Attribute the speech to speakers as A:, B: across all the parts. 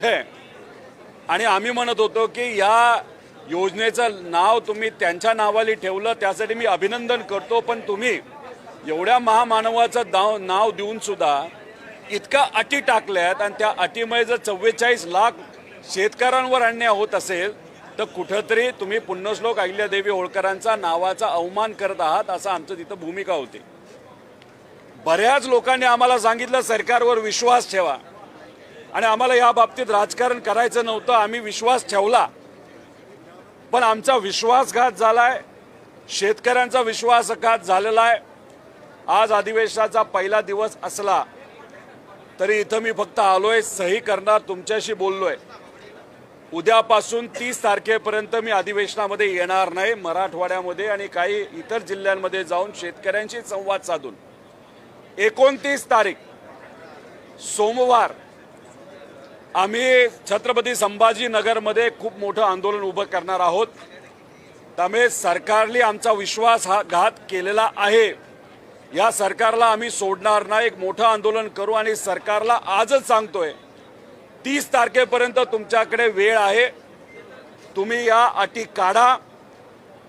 A: है आणि आम्ही म्हणत होतो की या योजनेचं नाव तुम्ही त्यांच्या नावाली ठेवलं, त्यासाठी मी अभिनंदन करतो। पण तुम्ही एवढ्या महामानवाचं नाव देऊन सुद्धा इतका अटी टाकल्यात आणि त्या अटीमुळे जर 44 लाख शेतकऱ्यांवर अन्याय होत असेल तर कुठेतरी तुम्ही पुण्यश्लोक अहिल्यादेवी होळकरांचा नावाचा अवमान करत आहात, असं आमचं तिथं भूमिका होती। बऱ्याच लोकांनी आम्हाला सांगितलं सरकारवर विश्वास ठेवा आणि आम्हाला या बाबतीत राजकारण करायचं नव्हतं, आम्ही विश्वास ठेवला। पण आमचा विश्वासघात झालाय, शेतकऱ्यांचा विश्वासघात झालेला आहे। आज अधिवेशनाचा पहिला दिवस असला तरी इथं मी फक्त आलोय, सही करणार, तुमच्याशी बोललोय। उद्यापासून 30 तारखेपर्यंत मी अधिवेशनामध्ये येणार नाही। मराठवाड्यामध्ये आणि काही इतर जिल्ह्यांमध्ये जाऊन शेतकऱ्यांशी संवाद साधून 29 तारीख सोमवार आम्ही छत्रपती संभाजीनगरमध्ये खूप मोठं आंदोलन उभं करणार आहोत। त्यामुळे सरकारने आमचा विश्वासघात केलेला आहे, या सरकारला आम्ही सोडणार नाही। एक मोठं आंदोलन करू आणि सरकारला आजच सांगतोय 30 तारखेपर्यंत तुमच्याकडे वेळ आहे, तुम्ही या अटी काढा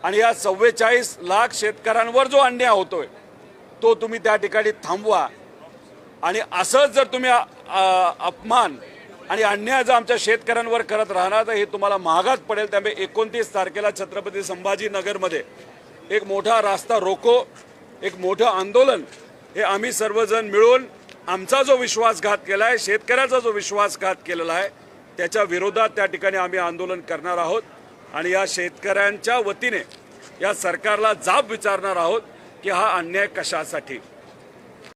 A: आणि या 44 लाख शेतकऱ्यांवर जो अन्याय होतोय तो तुम्ही त्या ठिकाणी थांबवा। आणि असंच जर तुम्ही अपमान आणि अन्याय जर आमच्या शेतकऱ्यांवर करत राहणार तर हे तुम्हाला महागात पडेल। त्यामुळे 29 तारखेला छत्रपती संभाजीनगरमध्ये एक मोठा रास्ता रोको, एक मोठं आंदोलन हे आम्ही सर्वजण मिळून आमचा जो विश्वासघात केला आहे, शेतकऱ्याचा जो विश्वासघात केलेला आहे त्याच्या विरोधात त्या ठिकाणी आम्ही आंदोलन करणार आहोत आणि या शेतकऱ्यांच्या वतीने या सरकारला जाब विचारणार आहोत की हा अन्याय कशासाठी।